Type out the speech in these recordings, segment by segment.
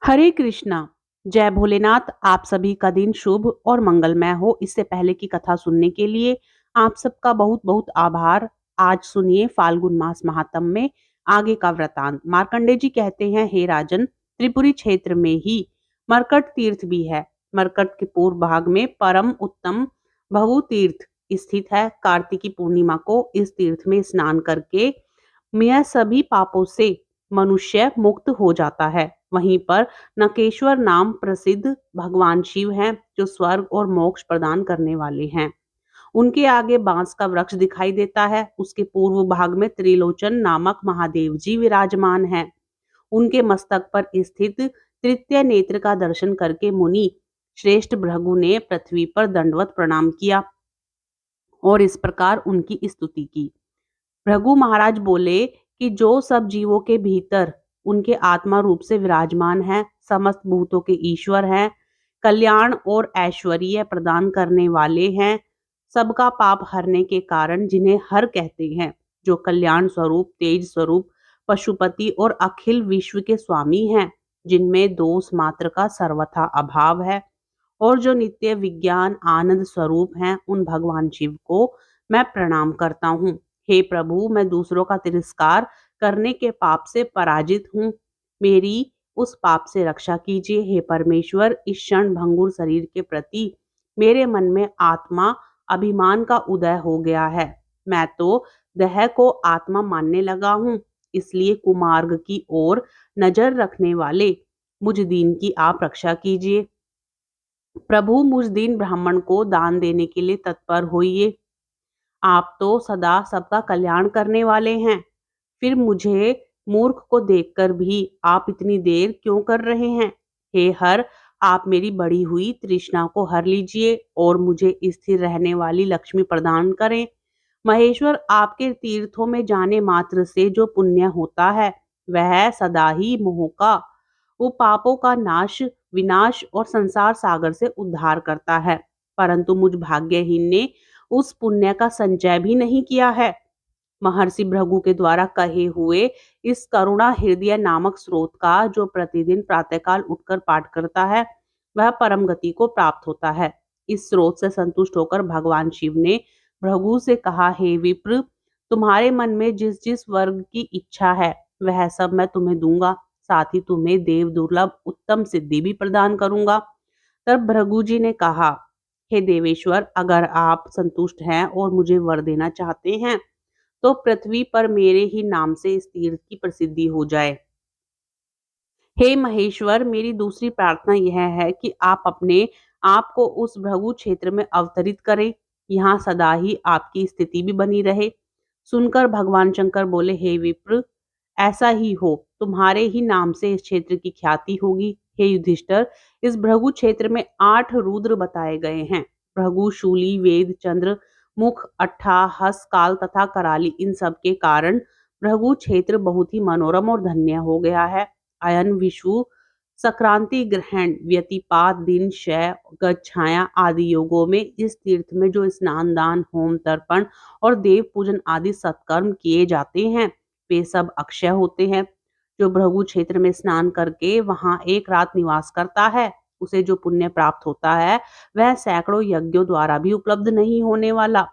हरे कृष्णा। जय भोलेनाथ। आप सभी का दिन शुभ और मंगलमय हो। इससे पहले की कथा सुनने के लिए आप सबका बहुत बहुत आभार। आज सुनिए फाल्गुन मास महात्म्य में आगे का वृतांत। मार्कंडे जी कहते हैं, हे राजन, त्रिपुरी क्षेत्र में ही मरकट तीर्थ भी है। मरकट के पूर्व भाग में परम उत्तम भवु तीर्थ स्थित है। कार्तिकी पूर्णिमा को इस तीर्थ में स्नान करके यह सभी पापों से मनुष्य मुक्त हो जाता है। वहीं पर नकेश्वर नाम प्रसिद्ध भगवान शिव हैं, जो स्वर्ग और मोक्ष प्रदान करने वाले हैं। उनके आगे बांस का वृक्ष दिखाई देता है। उसके पूर्व भाग में त्रिलोचन नामक महादेव जी विराजमान हैं। उनके मस्तक पर स्थित तृतीय नेत्र का दर्शन करके मुनि श्रेष्ठ भृगु ने पृथ्वी पर दंडवत प्रणाम किया और इस प्रकार उनकी स्तुति की। भृगु महाराज बोले कि जो सब जीवों के भीतर उनके आत्मा रूप से विराजमान है, समस्त भूतों के ईश्वर हैं, कल्याण और ऐश्वर्य प्रदान करने वाले हैं, सबका पाप हरने के कारण जिन्हें हर कहते हैं, जो कल्याण स्वरूप, तेज स्वरूप, पशुपति और अखिल विश्व के स्वामी हैं, जिनमें दोष मात्र का सर्वथा अभाव है, और जो नित्य विज्ञान आनंद स्वरूप हैं, उन भगवान शिव को मैं प्रणाम करता हूँ। हे प्रभु, मैं दूसरों का तिरस्कार करने के पाप से पराजित हूँ। मेरी उस पाप से रक्षा कीजिए। हे परमेश्वर, इस क्षण भंगुर शरीर के प्रति मेरे मन में आत्मा अभिमान का उदय हो गया है। मैं तो देह को आत्मा मानने लगा हूँ। इसलिए कुमार्ग की ओर नजर रखने वाले मुझ दीन की आप रक्षा कीजिए। प्रभु, मुझ दीन ब्राह्मण को दान देने के लिए तत्पर होइए। आप तो सदा सबका कल्याण करने वाले हैं। फिर मुझे मूर्ख को देखकर भी आप इतनी देर क्यों कर रहे हैं? हे हर, आप मेरी बढ़ी हुई तृष्णा को हर लीजिए और मुझे स्थिर रहने वाली लक्ष्मी प्रदान करें। महेश्वर, आपके तीर्थों में जाने मात्र से जो पुण्य होता है, वह सदा ही मोह का, वो पापों का नाश, विनाश और संसार सागर से उद्धार करता है। परंतु मुझ भाग्यहीन ने उस पुण्य का संचय भी नहीं किया है। महर्षि भृगु के द्वारा कहे हुए इस करुणा हृदय नामक स्रोत का जो प्रतिदिन प्रातःकाल उठकर पाठ करता है, वह परम गति को प्राप्त होता है। इस स्रोत से संतुष्ट होकर भगवान शिव ने भृगु से कहा, हे विप्र, तुम्हारे मन में जिस जिस वर्ग की इच्छा है, वह सब मैं तुम्हें दूंगा। साथ ही तुम्हें देव दुर्लभ उत्तम सिद्धि भी प्रदान करूंगा। तब भृगु जी ने कहा, हे देवेश्वर, अगर आप संतुष्ट हैं और मुझे वर देना चाहते हैं, तो पृथ्वी पर मेरे ही नाम से इस तीर्थ की प्रसिद्धि हो जाए। हे महेश्वर, मेरी दूसरी प्रार्थना यह है कि आप अपने आप को उस भृगु क्षेत्र में अवतरित करें। यहाँ सदा ही आपकी स्थिति भी बनी रहे। सुनकर भगवान शंकर बोले, हे विप्र, ऐसा ही हो। तुम्हारे ही नाम से इस क्षेत्र की ख्याति होगी। हे युधिष्ठिर, इस भृगु क्षेत्र में 8 रुद्र बताए गए हैं। भृगु, शूली, वेद, चंद्र, मुख, अट्ठा, हस, काल तथा कराली, इन सब के कारण भृगु क्षेत्र बहुत ही मनोरम और धन्य हो गया है। अयन, विषु, संक्रांति, ग्रहण, व्यतिपात, दिन, क्षय, गज, छाया आदि योगों में इस तीर्थ में जो स्नान, दान, होम, तर्पण और देव पूजन आदि सत्कर्म किए जाते हैं, वे सब अक्षय होते हैं। जो भृगु क्षेत्र में स्नान करके वहां एक रात निवास करता है, उसे जो पुण्य प्राप्त होता है, वह सैकड़ों यज्ञों द्वारा भी उपलब्ध नहीं होने वाला।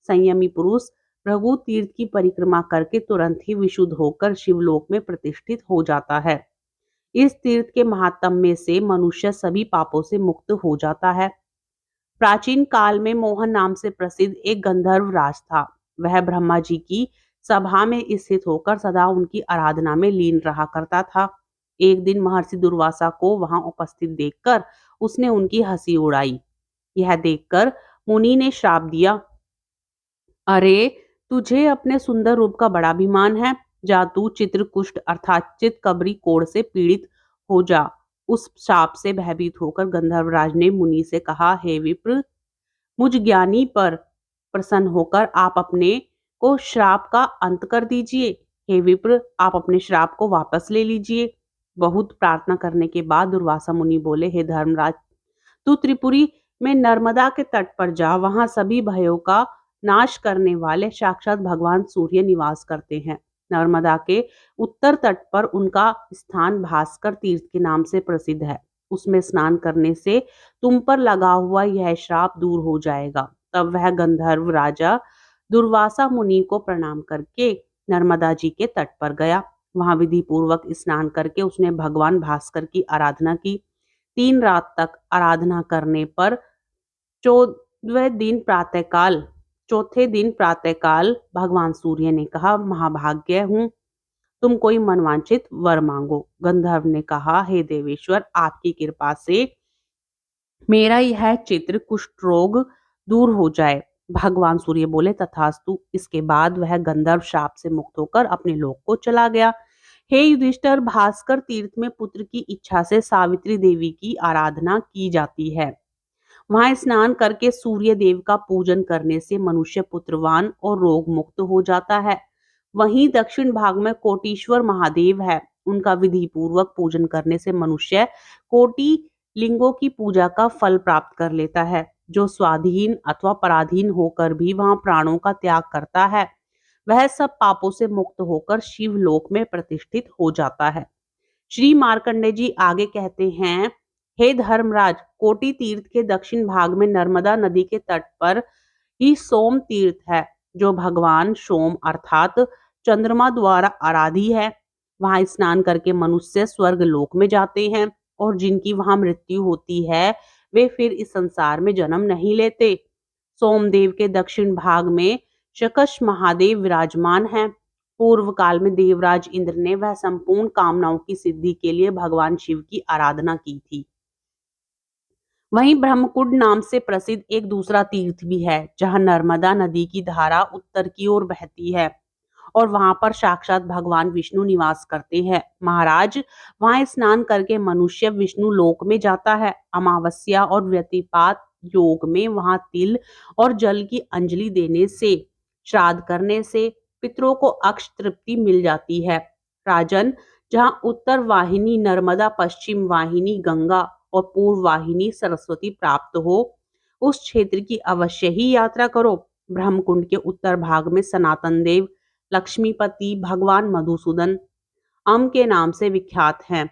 संयमी पुरुष भृगु तीर्थ की परिक्रमा करके तुरंत ही विशुद्ध होकर शिवलोक में प्रतिष्ठित हो जाता है। इस तीर्थ के महात्म्य से मनुष्य सभी पापों से मुक्त हो जाता है। प्राचीन काल में मोहन नाम से प्रसिद्ध एक गंधर्व राज था। वह ब्रह्मा जी की सभा में स्थित होकर सदा उनकी आराधना में लीन रहा करता था। एक दिन महर्षि दुर्वासा को वहां उपस्थित देखकर उसने उनकी हंसी उड़ाई। यह देखकर मुनि ने श्राप दिया, अरे, तुझे अपने सुंदर रूप का बड़ा अभिमान है। जा तू चित्रकुष्ठ अर्थात चितकबरी कोढ़ से पीड़ित हो जा। उस शाप से भयभीत होकर गंधर्वराज ने मुनि से कहा, हे विप्र, मुझ ज्ञानी पर प्रसन्न होकर आप अपने को श्राप का अंत कर दीजिए। हे विप्र, आप अपने श्राप को वापस ले लीजिए। बहुत प्रार्थना करने के बाद दुर्वासा मुनि बोले, हे धर्मराज, तू त्रिपुरी में नर्मदा के तट पर जा। वहां सभी भयों का नाश करने वाले साक्षात भगवान सूर्य निवास करते हैं। नर्मदा के उत्तर तट पर उनका स्थान भास्कर तीर्थ के नाम से प्रसिद्ध है। उसमें स्नान करने से तुम पर लगा हुआ यह श्राप दूर हो जाएगा। तब वह गंधर्व राजा दुर्वासा मुनि को प्रणाम करके नर्मदा जी के तट पर गया। वहां विधि पूर्वक स्नान करके उसने भगवान भास्कर की आराधना की। 3 रात तक आराधना करने पर चौदहवें दिन प्रातःकाल चौथे दिन प्रातःकाल भगवान सूर्य ने कहा, महाभाग्य हूँ, तुम कोई मनवांछित वर मांगो। गंधर्व ने कहा, हे देवेश्वर, आपकी कृपा से मेरा यह चित्र कुष्ठ रोग दूर हो जाए। भगवान सूर्य बोले, तथास्तु। इसके बाद वह गंधर्व शाप से मुक्त होकर अपने लोक को चला गया। हे युधिष्ठिर, भास्कर तीर्थ में पुत्र की इच्छा से सावित्री देवी की आराधना की जाती है। वहां स्नान करके सूर्य देव का पूजन करने से मनुष्य पुत्रवान और रोग मुक्त हो जाता है। वहीं दक्षिण भाग में कोटीश्वर महादेव है। उनका विधि पूर्वक पूजन करने से मनुष्य कोटि लिंगों की पूजा का फल प्राप्त कर लेता है। जो स्वाधीन अथवा पराधीन होकर भी वहां प्राणों का त्याग करता है, वह सब पापों से मुक्त होकर शिवलोक में प्रतिष्ठित हो जाता है। श्री मार्कंडे जी आगे कहते हैं, हे धर्मराज, कोटि तीर्थ के दक्षिण भाग में नर्मदा नदी के तट पर ही सोम तीर्थ है, जो भगवान सोम अर्थात चंद्रमा द्वारा आराधी है। वहां स्नान करके मनुष्य स्वर्ग लोक में जाते हैं और जिनकी वहां मृत्यु होती है वे फिर इस संसार में जन्म नहीं लेते। सोमदेव के दक्षिण भाग में शकश महादेव विराजमान हैं। पूर्व काल में देवराज इंद्र ने वह संपूर्ण कामनाओं की सिद्धि के लिए भगवान शिव की आराधना की थी। वहीं ब्रह्मकुंड नाम से प्रसिद्ध एक दूसरा तीर्थ भी है, जहां नर्मदा नदी की धारा उत्तर की ओर बहती है और वहां पर साक्षात भगवान विष्णु निवास करते हैं। महाराज, वहां स्नान करके मनुष्य विष्णु लोक में जाता है। अमावस्या और व्यतिपात योग में वहां तिल और जल की अंजलि देने से, श्राद्ध करने से पितरों को अक्ष तृप्ति मिल जाती है। राजन, जहां उत्तर वाहिनी नर्मदा, पश्चिम वाहिनी गंगा और पूर्व वाहिनी सरस्वती प्राप्त हो, उस क्षेत्र की अवश्य ही यात्रा करो। ब्रह्मकुंड के उत्तर भाग में सनातन देव, लक्ष्मीपति, भगवान मधुसूदन अम के नाम से विख्यात हैं।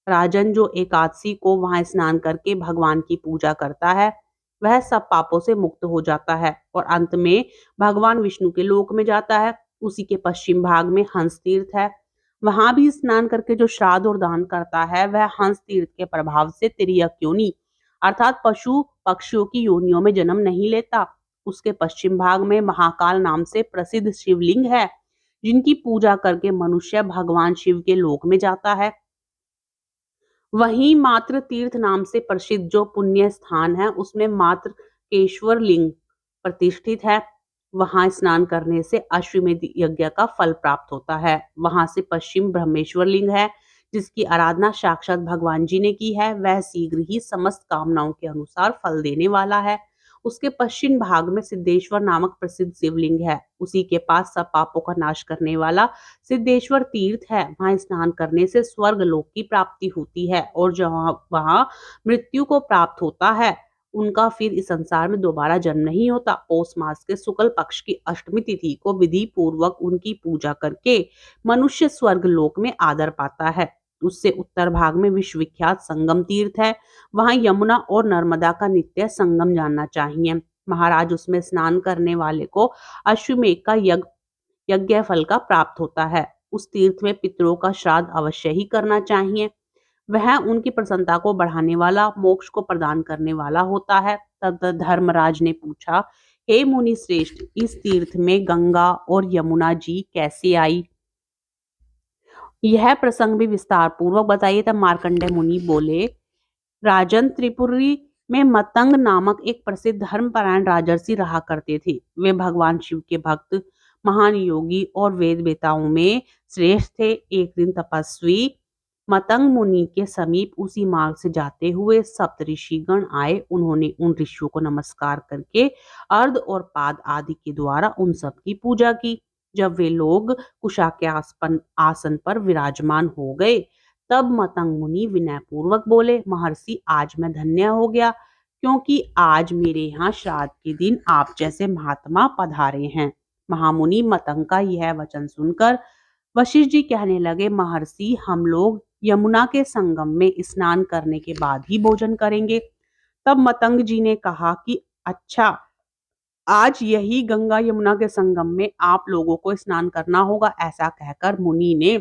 राजन, जो एकादशी को वहां स्नान करके भगवान की पूजा करता है, वह सब पापों से मुक्त हो जाता है और अंत में भगवान विष्णु के लोक में जाता है। उसी के पश्चिम भाग में हंस तीर्थ है। वहां भी स्नान करके जो श्राद्ध और दान करता है, वह हंस तीर्थ के प्रभाव से तिर्यक योनि अर्थात पशु पक्षियों की योनियों में जन्म नहीं लेता। उसके पश्चिम भाग में महाकाल नाम से प्रसिद्ध शिवलिंग है, जिनकी पूजा करके मनुष्य भगवान शिव के लोक में जाता है। वहीं मात्र तीर्थ नाम से प्रसिद्ध जो पुण्य स्थान है, उसमें मात्र केश्वर लिंग प्रतिष्ठित है। वहां स्नान करने से अश्वमेध यज्ञ का फल प्राप्त होता है। वहां से पश्चिम ब्रह्मेश्वर लिंग है, जिसकी आराधना साक्षात भगवान जी ने की है। वह शीघ्र ही समस्त कामनाओं के अनुसार फल देने वाला है। उसके पश्चिम भाग में सिद्धेश्वर नामक प्रसिद्ध शिवलिंग है। उसी के पास सब पापों का नाश करने वाला सिद्धेश्वर तीर्थ है। वहां स्नान करने से स्वर्ग लोक की प्राप्ति होती है और जहां वहां मृत्यु को प्राप्त होता है, उनका फिर इस संसार में दोबारा जन्म नहीं होता। पौष मास के शुक्ल पक्ष की अष्टमी तिथि को विधि पूर्वक उनकी पूजा करके मनुष्य स्वर्ग लोक में आदर पाता है। उससे उत्तर भाग में विश्वविख्यात संगम तीर्थ है। वहां यमुना और नर्मदा का नित्य संगम जानना चाहिए। महाराज, उसमें स्नान करने वाले को अश्वमेध का यज्ञ फल का प्राप्त होता है। उस तीर्थ में पितरों का श्राद्ध अवश्य ही करना चाहिए। वह उनकी प्रसन्नता को बढ़ाने वाला, मोक्ष को प्रदान करने वाला होता है। तब धर्मराज ने पूछा, हे मुनि श्रेष्ठ, इस तीर्थ में गंगा और यमुना जी कैसे आई? यह प्रसंग भी विस्तार पूर्वक बताइए। तब मार्कंडेय मुनि बोले, राजन, त्रिपुरी में मतंग नामक एक प्रसिद्ध धर्मपरायण राजर्षि रहा करते थे। वे भगवान शिव के भक्त, महान योगी और वेद वेताओं में श्रेष्ठ थे। एक दिन तपस्वी मतंग मुनि के समीप उसी मार्ग से जाते हुए सप्त ऋषिगण आए। उन्होंने उन ऋषियों को नमस्कार करके अर्ध और पाद आदि के द्वारा उन सब की पूजा की। जब वे लोग कुशा के आसन पर विराजमान हो गए, तब मतंग मुनि विनय पूर्वक बोले, महर्षि, आज मैं धन्य हो गया, क्योंकि आज मेरे यहाँ श्राद्ध के दिन आप जैसे महात्मा पधारे हैं। महामुनि मतंग का यह वचन सुनकर वशिष्ठ जी कहने लगे, महर्षि, हम लोग यमुना के संगम में स्नान करने के बाद ही भोजन करेंगे। तब मतंग जी ने कहा कि अच्छा, आज यही गंगा यमुना के संगम में आप लोगों को स्नान करना होगा। ऐसा कहकर मुनि ने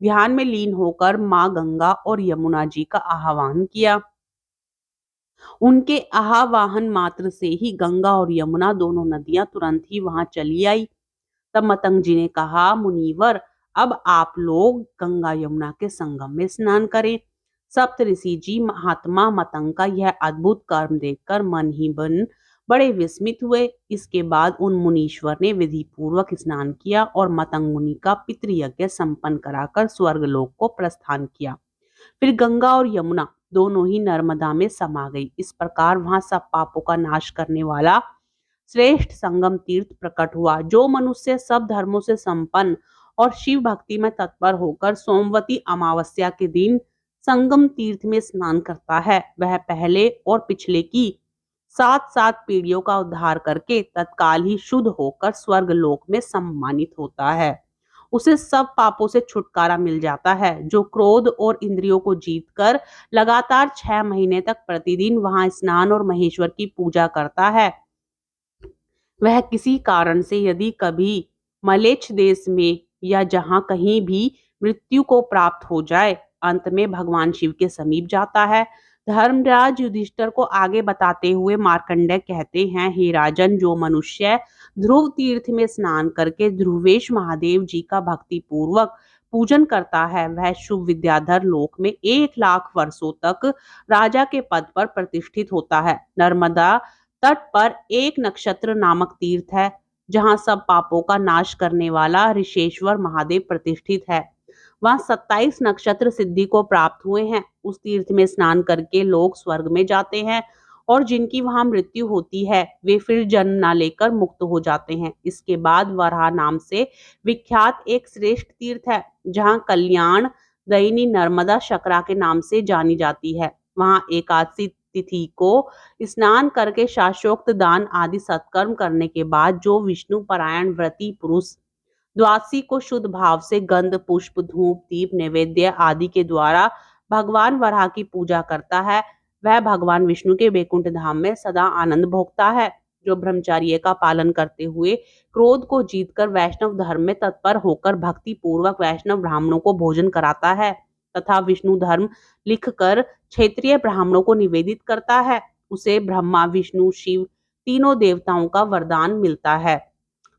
ध्यान में लीन होकर माँ गंगा और यमुना जी का आह्वान किया। उनके आह्वान मात्र से ही गंगा और यमुना दोनों नदियां तुरंत ही वहां चली आई। तब मतंग जी ने कहा, मुनिवर, अब आप लोग गंगा यमुना के संगम में स्नान करें। सप्तऋषि जी महात्मा मतंग का यह अद्भुत कर्म देखकर मन ही मन बड़े विस्मित हुए। इसके बाद उन मुनीश्वर ने विधि पूर्वक स्नान किया और मतंग मुनि का पितृयज्ञ संपन्न कराकर स्वर्गलोक को प्रस्थान किया। फिर गंगा और यमुना दोनों ही नर्मदा में समा गई। इस प्रकार वहां सब पापों का नाश करने वाला श्रेष्ठ संगम तीर्थ प्रकट हुआ। जो मनुष्य सब धर्मों से संपन्न और शिव भक्ति में तत्पर होकर सोमवती अमावस्या के दिन संगम तीर्थ में स्नान करता है, वह पहले और पिछले की 7 7 पीढ़ियों का उद्धार करके तत्काल ही शुद्ध होकर स्वर्ग लोक में सम्मानित होता है। उसे सब पापों से छुटकारा मिल जाता है। जो क्रोध और इंद्रियों को जीतकर लगातार 6 महीने तक प्रतिदिन वहां स्नान और महेश्वर की पूजा करता है, वह किसी कारण से यदि कभी मलेच्छ देश में या जहां कहीं भी मृत्यु को प्राप्त हो जाए, अंत में भगवान शिव के समीप जाता है। धर्मराज युधिष्ठिर को आगे बताते हुए मार्कंडेय कहते हैं, हे राजन, जो मनुष्य ध्रुव तीर्थ में स्नान करके ध्रुवेश महादेव जी का भक्ति पूर्वक पूजन करता है, वह शुभ विद्याधर लोक में 1 लाख वर्षों तक राजा के पद पर प्रतिष्ठित होता है। नर्मदा तट पर एक नक्षत्र नामक तीर्थ है, जहां सब पापों का नाश करने वाला ऋषेश्वर महादेव प्रतिष्ठित है। वहां 27 नक्षत्र सिद्धि को प्राप्त हुए हैं। उस तीर्थ में स्नान करके लोग स्वर्ग में जाते हैं और जिनकी वहां मृत्यु होती है वे फिर जन्म न लेकर मुक्त हो जाते हैं। इसके बाद वराह नाम से विख्यात एक श्रेष्ठ तीर्थ है, जहां कल्याण दयनी नर्मदा शकरा के नाम से जानी जाती है। वहां एकादशी तिथि को स्नान करके शास्त्रोक्त दान आदि सत्कर्म करने के बाद जो विष्णु परायण व्रती पुरुष द्वादशी को शुद्ध भाव से गंध पुष्प धूप दीप नैवेद्य आदि के द्वारा भगवान वराह की पूजा करता है, वह भगवान विष्णु के वैकुंठ धाम में सदा आनंद भोगता है। जो ब्रह्मचर्य का पालन करते हुए क्रोध को जीतकर वैष्णव धर्म में तत्पर होकर भक्ति पूर्वक वैष्णव ब्राह्मणों को भोजन कराता है तथा विष्णु धर्म लिखकर क्षेत्रीय ब्राह्मणों को निवेदित करता है, उसे ब्रह्मा विष्णु शिव तीनों देवताओं का वरदान मिलता है।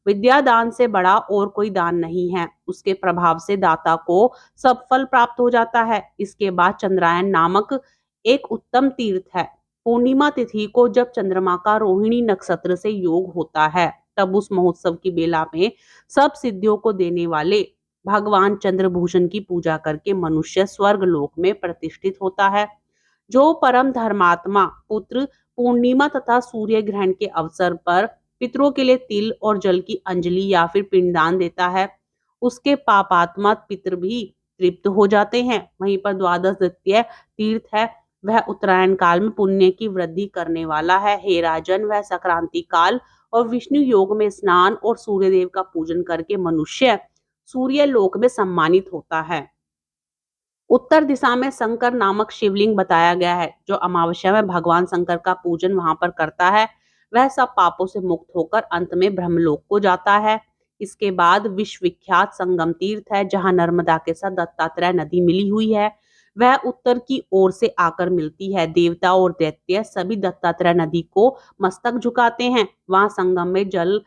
विद्या दान से बड़ा और कोई दान नहीं है। उसके प्रभाव से दाता को सब फल प्राप्त हो जाता है। इसके बाद चंद्रायन नामक एक उत्तम तीर्थ है। पूर्णिमा तिथि को जब चंद्रमा का रोहिणी नक्षत्र से योग होता है, तब उस महोत्सव की बेला में सब सिद्धियों को देने वाले भगवान चंद्रभूषण की पूजा करके मनुष्य स्वर्ग लोक में प्रतिष्ठित होता है। जो परम धर्मात्मा पुत्र पूर्णिमा तथा सूर्य ग्रहण के अवसर पर पितरों के लिए तिल और जल की अंजलि या फिर पिंडदान देता है, उसके पापात्मा पितर भी तृप्त हो जाते हैं। वहीं पर द्वादश द्वितीय तीर्थ है, वह उत्तरायण काल में पुण्य की वृद्धि करने वाला है। हे राजन, वह संक्रांति काल और विष्णु योग में स्नान और सूर्यदेव का पूजन करके मनुष्य सूर्य लोक में सम्मानित होता है। उत्तर दिशा में शंकर नामक शिवलिंग बताया गया है। जो अमावस्या में भगवान शंकर का पूजन वहां पर करता है, वह सब पापों से मुक्त होकर अंत में ब्रह्मलोक को जाता है। इसके बाद विश्वविख्यात संगम तीर्थ है, जहां नर्मदा के साथ दत्तात्रेय नदी मिली हुई है। वह उत्तर की ओर से आकर मिलती है। देवता और दैत्य सभी दत्तात्रेय नदी को मस्तक झुकाते हैं। वहां संगम में जल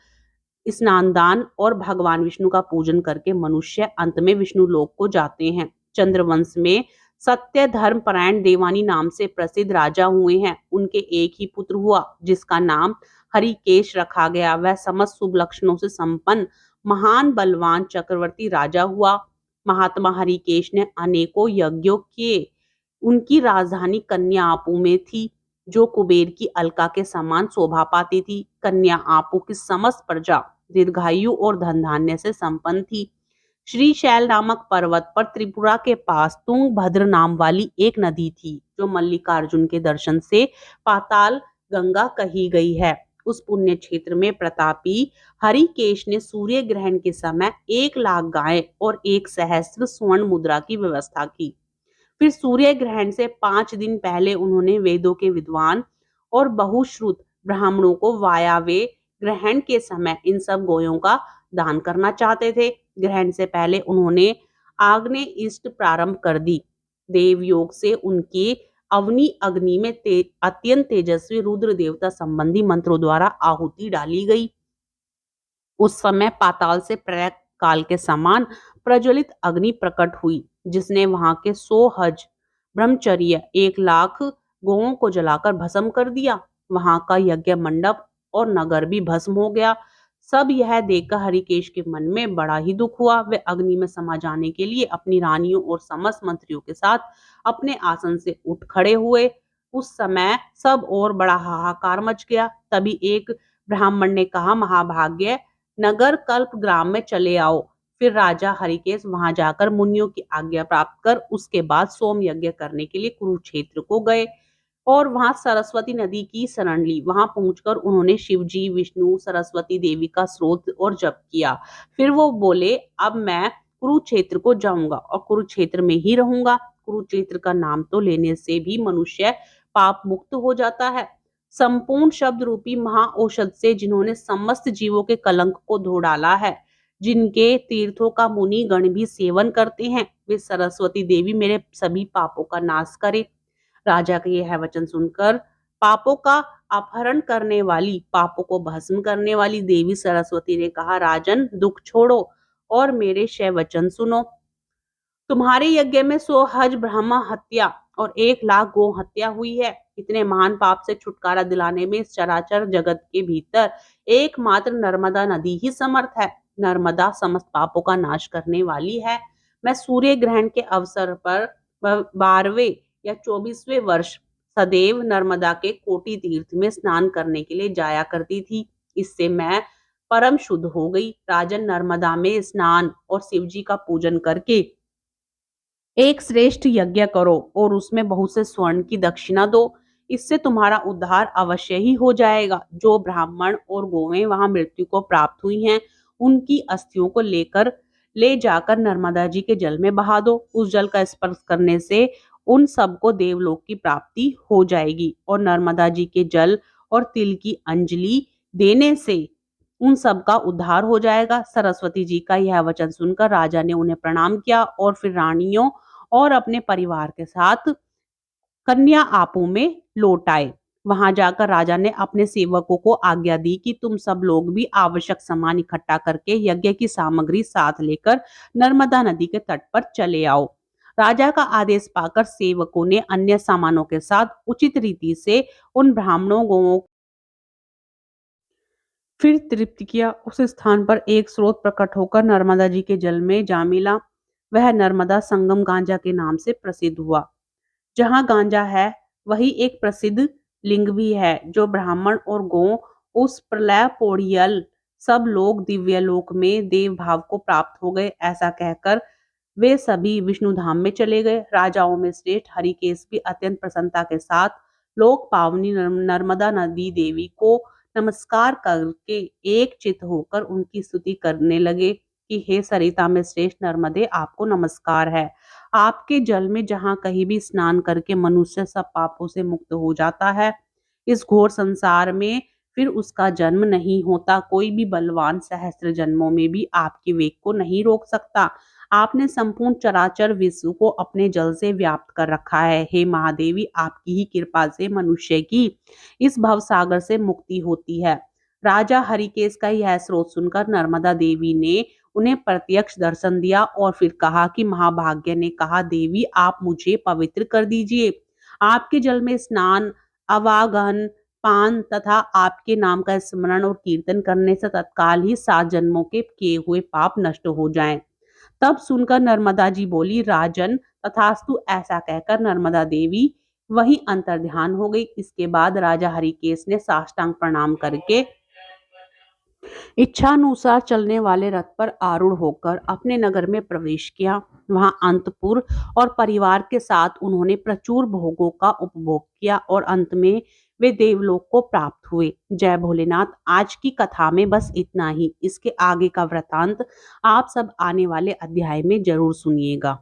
स्नान दान और भगवान विष्णु का पूजन करके मनुष्य अंत में विष्णु लोक को जाते हैं। चंद्रवंश में सत्य धर्म परायण देवानी नाम से प्रसिद्ध राजा हुए हैं। उनके एक ही पुत्र हुआ, जिसका नाम हरिकेश रखा गया। वह समस्त शुभ लक्षणों से संपन्न महान बलवान चक्रवर्ती राजा हुआ। महात्मा हरिकेश ने अनेकों यज्ञों किए। उनकी राजधानी कन्या आपू में थी, जो कुबेर की अलका के समान शोभा पाती थी। कन्या आपू की समस्त प्रजा दीर्घायु और धन धान्य से संपन्न थी। श्री शैल नामक पर्वत पर त्रिपुरा के पास तुंगभद्र नाम वाली एक नदी थी, जो मल्लिकार्जुन के दर्शन से पाताल गंगा कही गई है। उस पुण्य क्षेत्र में प्रतापी हरिकेश ने सूर्य ग्रहण के समय 1 लाख गाय और 1 सहस्त्र स्वर्ण मुद्रा की व्यवस्था की। फिर सूर्य ग्रहण से 5 दिन पहले उन्होंने वेदों के विद्वान और बहुश्रुत ब्राह्मणों को वायावे ग्रहण के समय इन सब गोयों का दान करना चाहते थे। ग्रहण से पहले उन्होंने आग्नेय इष्ट प्रारंभ कर दी। देव योग से उनके अवनी अग्नि में अत्यंत तेजस्वी रुद्र देवता संबंधी मंत्रों द्वारा आहुति डाली गई। उस समय पाताल से प्रलय काल के समान प्रज्वलित अग्नि प्रकट हुई, जिसने वहां के 100 हज ब्रह्मचर्य 1 लाख गौओं को जलाकर भस्म कर दिया। वहां का यज्ञ मंडप और नगर भी भस्म हो गया। सब यह देखकर हरिकेश के मन में बड़ा ही दुख हुआ। वे अग्नि में समा जाने के लिए अपनी रानियों और समस्त मंत्रियों के साथ अपने आसन से उठ खड़े हुए। उस समय सब और बड़ा हाहाकार मच गया। तभी एक ब्राह्मण ने कहा, महाभाग्य नगर कल्प ग्राम में चले आओ। फिर राजा हरिकेश वहां जाकर मुनियों की आज्ञा प्राप्त कर उसके बाद सोम यज्ञ करने के लिए कुरुक्षेत्र को गए और वहां सरस्वती नदी की शरण ली। वहां पहुंचकर उन्होंने शिवजी, विष्णु, सरस्वती देवी का स्रोत और जप किया। फिर वो बोले, अब मैं कुरुक्षेत्र को जाऊंगा और कुरुक्षेत्र में ही रहूंगा। कुरुक्षेत्र का नाम तो लेने से भी मनुष्य पाप मुक्त हो जाता है। संपूर्ण शब्द रूपी महाऔषध से जिन्होंने समस्त जीवों के कलंक को धो डाला है, जिनके तीर्थों का मुनि गण भी सेवन करते हैं, वे सरस्वती देवी मेरे सभी पापों का नाश करे। राजा का यह वचन सुनकर पापों का अपहरण करने वाली, पापों को भस्म करने वाली देवी सरस्वती ने कहा, राजन दुख छोड़ो और मेरे शय वचन सुनो। तुम्हारे यज्ञ में 100 हज ब्रह्म हत्या और 1 लाख गो हत्या हुई है। इतने महान पाप से छुटकारा दिलाने में इस चराचर जगत के भीतर एकमात्र नर्मदा नदी ही समर्थ है। नर्मदा समस्त पापों का नाश करने वाली है। मैं सूर्य ग्रहण के अवसर पर 12वें या 24वें वर्ष सदैव नर्मदा के कोटि तीर्थ में स्नान करने के लिए जाया करती थी। इससे मैं परम शुद्ध हो गई। राजन, नर्मदा में स्नान और शिवजी का पूजन करके एक श्रेष्ठ यज्ञ करो और उसमें बहुत से स्वर्ण की दक्षिणा दो। इससे तुम्हारा उद्धार अवश्य ही हो जाएगा। जो ब्राह्मण और गोवें वहां मृत्यु को प्राप्त हुई हैं, उनकी अस्थियों को ले जाकर नर्मदा जी के जल में बहा दो। उस जल का स्पर्श करने से उन सबको देवलोक की प्राप्ति हो जाएगी और नर्मदा जी के जल और तिल की अंजलि देने से उन सब का उद्धार हो जाएगा। सरस्वती जी का यह वचन सुनकर राजा ने उन्हें प्रणाम किया और फिर रानियों और अपने परिवार के साथ कन्या आपू में लौट आए। वहां जाकर राजा ने अपने सेवकों को आज्ञा दी कि तुम सब लोग भी आवश्यक सामान इकट्ठा करके यज्ञ की सामग्री साथ लेकर नर्मदा नदी के तट पर चले आओ। राजा का आदेश पाकर सेवकों ने अन्य सामानों के साथ उचित रीति से उन ब्राह्मणों गौओं फिर तृप्त किया। उस स्थान पर एक स्रोत प्रकट होकर नर्मदा जी के जल में जा मिला। वह नर्मदा संगम गांजा के नाम से प्रसिद्ध हुआ। जहाँ गांजा है वही एक प्रसिद्ध लिंग भी है। जो ब्राह्मण और गौ उस प्रलय पोड़ियल सब लोग दिव्यलोक में देव भाव को प्राप्त हो गए। ऐसा कहकर वे सभी विष्णु धाम में चले गए। राजाओं में श्रेष्ठ हरिकेश भी अत्यंत प्रसन्नता के साथ लोक पावनी नर्मदा नदी देवी को नमस्कार करके एक चित होकर उनकी स्तुति करने लगे कि हे सरिता में श्रेष्ठ नर्मदे, आपको नमस्कार है। आपके जल में जहाँ कहीं भी स्नान करके मनुष्य सब पापों से मुक्त हो जाता है। इस घोर संसार में फिर उसका जन्म नहीं होता। कोई भी बलवान सहस्त्र जन्मों में भी आपके वेग को नहीं रोक सकता। आपने संपूर्ण चराचर विश्व को अपने जल से व्याप्त कर रखा है। हे महादेवी, आपकी ही कृपा से मनुष्य की इस भवसागर से मुक्ति होती है। राजा हरिकेश का यह स्रोत सुनकर नर्मदा देवी ने उन्हें प्रत्यक्ष दर्शन दिया और फिर कहा कि महाभाग्य ने कहा, देवी आप मुझे पवित्र कर दीजिए। आपके जल में स्नान, अवागन, पान तथा आपके नाम का स्मरण और कीर्तन करने से तत्काल ही 7 जन्मों के किए हुए पाप नष्ट हो जाएं। तब सुनकर नर्मदा जी बोली, राजन तथास्तु। ऐसा कहकर नर्मदा देवी वहीं अंतर्ध्यान हो गई। इसके बाद राजा हरिकेश ने साष्टांग प्रणाम करके इच्छानुसार चलने वाले रथ पर आरूढ़ होकर अपने नगर में प्रवेश किया। वहां अंतपुर और परिवार के साथ उन्होंने प्रचुर भोगों का उपभोग किया और अंत में वे देवलोक को प्राप्त हुए। जय भोलेनाथ। आज की कथा में बस इतना ही। इसके आगे का वृतांत आप सब आने वाले अध्याय में जरूर सुनिएगा।